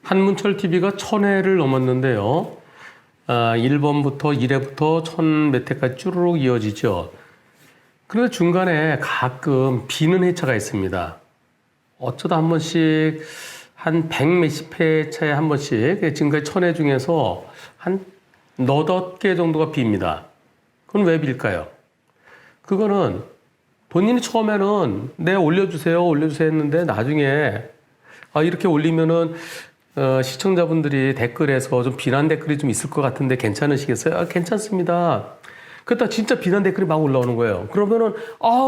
한문철 TV가 1000회를 넘었는데요. 1번부터 1회부터 1000 몇 회까지 쭈루룩 이어지죠. 그런데 중간에 가끔 비는 회차가 있습니다. 어쩌다 한 번씩 한 100 몇십 회 차에 한 번씩 지금까지 1000회 중에서 한 너댓 개 정도가 빕니다. 그건 왜 빌까요? 그거는 본인이 처음에는 네 올려주세요 했는데 나중에 이렇게 올리면은 시청자분들이 댓글에서 좀 비난 댓글이 좀 있을 것 같은데 괜찮으시겠어요? 괜찮습니다. 그러다 진짜 비난 댓글이 막 올라오는 거예요. 그러면은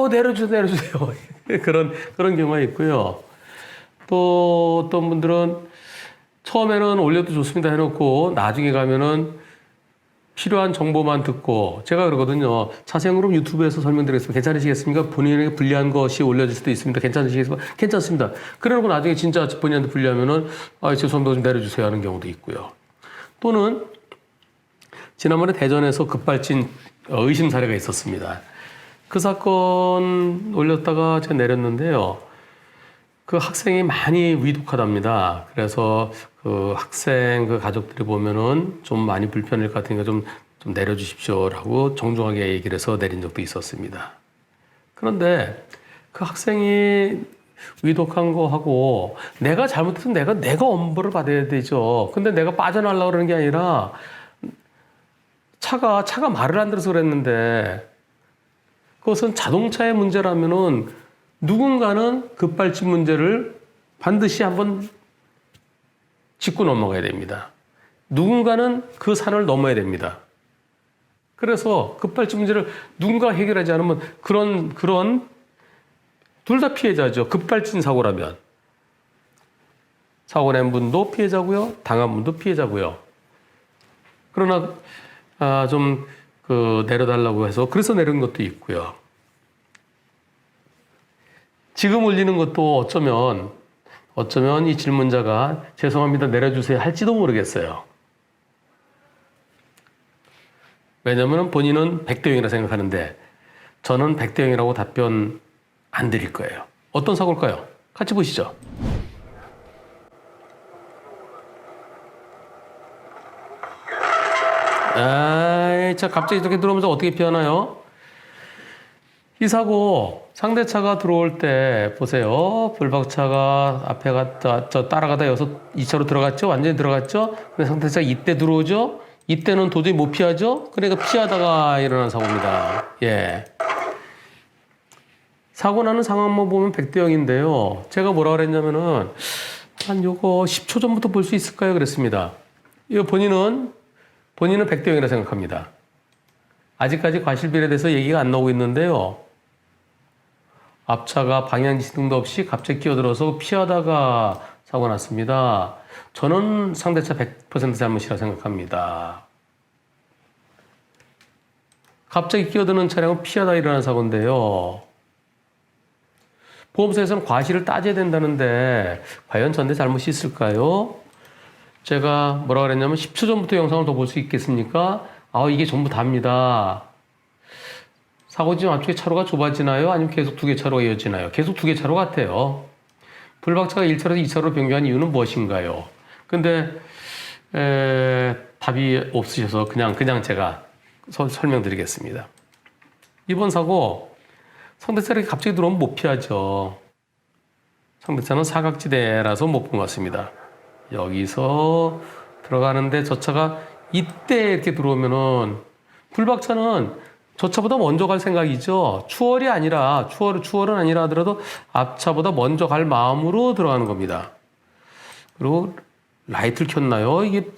내려주세요. 그런 경우가 있고요. 또 어떤 분들은 처음에는 올려도 좋습니다 해놓고 나중에 가면은 필요한 정보만 듣고, 제가 그러거든요. 자세한 그럼 유튜브에서 설명드리겠습니다. 괜찮으시겠습니까? 본인에게 불리한 것이 올려질 수도 있습니다. 괜찮으시겠습니까? 괜찮습니다. 그러고 나중에 진짜 본인한테 불리하면은 죄송합니다 좀 내려주세요 하는 경우도 있고요. 또는 지난번에 대전에서 급발진 의심 사례가 있었습니다. 그 사건 올렸다가 제가 내렸는데요. 그 학생이 많이 위독하답니다. 그래서 그 학생 그 가족들이 보면은 좀 많이 불편할 것 같으니까 좀 내려주십시오라고 정중하게 얘기를 해서 내린 적도 있었습니다. 그런데 그 학생이 위독한 거 하고 내가 잘못했으면 내가 엄벌을 받아야 되죠. 근데 내가 빠져나가려고 그러는 게 아니라 차가 말을 안 들어서 그랬는데 그것은 자동차의 문제라면은 누군가는 급발진 문제를 반드시 한번 짚고 넘어가야 됩니다. 누군가는 그 산을 넘어야 됩니다. 그래서 급발진 문제를 누군가 해결하지 않으면 그런 둘 다 피해자죠. 급발진 사고라면. 사고 낸 분도 피해자고요. 당한 분도 피해자고요. 그러나 좀 내려달라고 해서 그래서 내린 것도 있고요. 지금 올리는 것도 어쩌면 이 질문자가 죄송합니다 내려주세요 할지도 모르겠어요. 왜냐하면 본인은 100대 0이라 생각하는데 저는 100대 0이라고 답변 안 드릴 거예요. 어떤 사고일까요? 같이 보시죠. 자, 갑자기 이렇게 들어오면서 어떻게 피하나요? 이 사고 상대차가 들어올 때 보세요. 불박차가 앞에 갔다 따라가다 여기서 2차로 들어갔죠. 완전히 들어갔죠. 근데 상대차가 이때 들어오죠. 이때는 도저히 못 피하죠. 그러니까 피하다가 일어난 사고입니다. 예. 사고 나는 상황만 보면 100대 0인데요. 제가 뭐라 그랬냐면은 한 요거 10초 전부터 볼 수 있을까요? 그랬습니다. 이거 본인은 100대 0이라 생각합니다. 아직까지 과실비례에 대해서 얘기가 안 나오고 있는데요. 앞차가 방향지시등도 없이 갑자기 끼어들어서 피하다가 사고 났습니다. 저는 상대차 100% 잘못이라 생각합니다. 갑자기 끼어드는 차량은 피하다 일어난 사고인데요. 보험사에서는 과실을 따져야 된다는데 과연 전대 잘못이 있을까요? 제가 뭐라 그랬냐면 10초 전부터 영상을 더 볼 수 있겠습니까? 이게 전부 답니다. 사고지 앞쪽에 차로가 좁아지나요? 아니면 계속 두 개 차로가 이어지나요? 계속 두 개 차로 같아요. 불박차가 1차로에서 2차로로 변경한 이유는 무엇인가요? 근데 답이 없으셔서 그냥 제가 설명드리겠습니다. 이번 사고 상대차가 갑자기 들어오면 못 피하죠. 상대차는 사각지대라서 못 본 것 같습니다. 여기서 들어가는데 저 차가 이때 이렇게 들어오면은 불박차는 저 차보다 먼저 갈 생각이죠. 추월은 아니라 하더라도 앞차보다 먼저 갈 마음으로 들어가는 겁니다. 그리고 라이트를 켰나요? 이게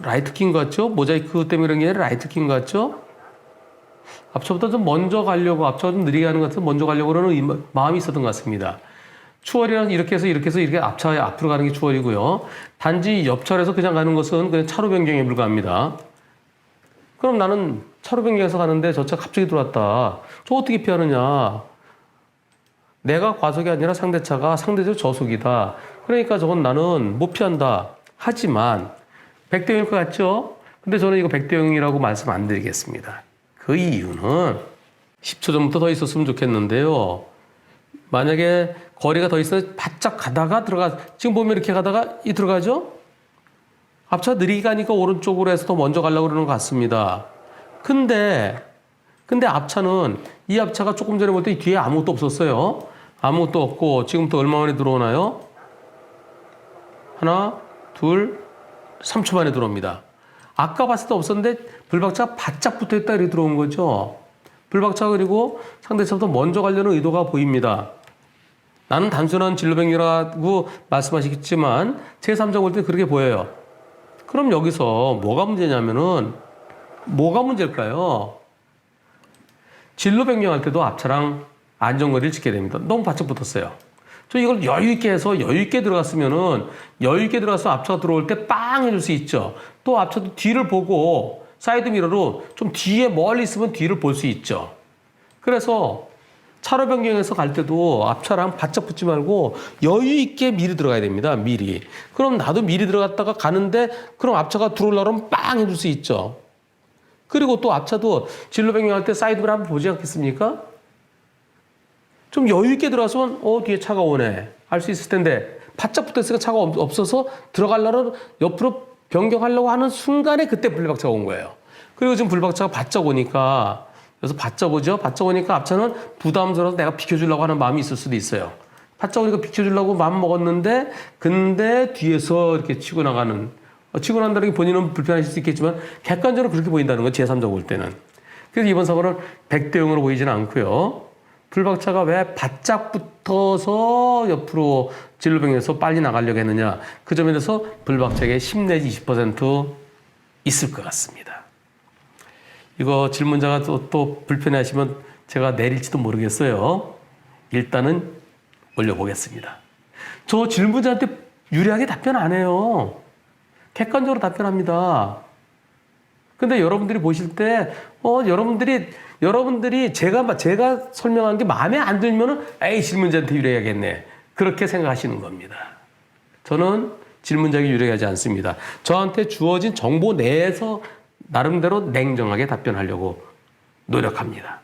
라이트 킨 것 같죠? 모자이크 때문에 그런 게 아니라 라이트 킨 것 같죠? 앞차보다 좀 먼저 가려고, 앞차가 좀 느리게 하는 것 같아서 먼저 가려고 그러는 마음이 있었던 것 같습니다. 추월이란 이렇게 해서 이렇게 앞차 앞으로 가는 게 추월이고요. 단지 옆차에서 그냥 가는 것은 그냥 차로 변경에 불과합니다. 그럼 나는 차로 변경해서 가는데 저 차 갑자기 들어왔다. 저 어떻게 피하느냐. 내가 과속이 아니라 상대차가 상대적 저속이다. 그러니까 저건 나는 못 피한다. 하지만 100대 0일 것 같죠? 근데 저는 이거 100대 0이라고 말씀 안 드리겠습니다. 그 이유는 10초 전부터 더 있었으면 좋겠는데요. 만약에 거리가 더 있어서 바짝 가다가 지금 보면 이렇게 가다가 들어가죠? 앞차가 느리게 가니까 오른쪽으로 해서 더 먼저 가려고 그러는 것 같습니다. 근데 앞차는 이 앞차가 조금 전에 볼 때 뒤에 아무것도 없었어요. 아무것도 없고 지금부터 얼마 만에 들어오나요? 하나, 둘, 3초 만에 들어옵니다. 아까 봤을 때 없었는데 불박차가 바짝 붙어있다 이렇게 들어온 거죠. 불박차가 그리고 상대차보다 먼저 가려는 의도가 보입니다. 나는 단순한 진로변경이라고 말씀하시겠지만 제3자 볼 때 그렇게 보여요. 그럼 여기서 뭐가 문제냐면은 뭐가 문제일까요? 진로 변경할 때도 앞차랑 안전거리를 지켜야 됩니다. 너무 바짝 붙었어요. 저 이걸 여유있게 해서 여유있게 들어갔으면은 여유있게 들어가서 앞차가 들어올 때 빵 해줄 수 있죠. 또 앞차도 뒤를 보고 사이드미러로 좀 뒤에 멀리 있으면 뒤를 볼 수 있죠. 그래서 차로 변경해서 갈 때도 앞차랑 바짝 붙지 말고 여유있게 미리 들어가야 됩니다. 미리. 그럼 나도 미리 들어갔다가 가는데 그럼 앞차가 들어오려면 빵 해줄 수 있죠. 그리고 또 앞차도 진로 변경할 때 사이드미러 한번 보지 않겠습니까? 좀 여유있게 들어가서 뒤에 차가 오네 알 수 있을 텐데 바짝 붙어있으니까 차가 없어서 들어가려면 옆으로 변경하려고 하는 순간에 그때 불박차가 온 거예요. 그리고 지금 불박차가 바짝 오니까 그래서 바짝 오죠. 바짝 오니까 앞차는 부담스러워서 내가 비켜주려고 하는 마음이 있을 수도 있어요. 바짝 오니까 비켜주려고 마음 먹었는데 근데 뒤에서 이렇게 치고 나가는 치고 난다는 게 본인은 불편하실 수 있겠지만 객관적으로 그렇게 보인다는 건 제3자 볼 때는. 그래서 이번 사고는 100대 0으로 보이지는 않고요. 불박차가 왜 바짝 붙어서 옆으로 진로변경에서 빨리 나가려고 했느냐. 그 점에 대해서 불박차에게 10 내지 20% 있을 것 같습니다. 이거 질문자가 또 불편해하시면 제가 내릴지도 모르겠어요. 일단은 올려보겠습니다. 저 질문자한테 유리하게 답변 안 해요. 객관적으로 답변합니다. 근데 여러분들이 보실 때, 여러분들이 제가 설명한 게 마음에 안 들면은, 에이, 질문자한테 유리해야겠네. 그렇게 생각하시는 겁니다. 저는 질문자에게 유리하지 않습니다. 저한테 주어진 정보 내에서 나름대로 냉정하게 답변하려고 노력합니다.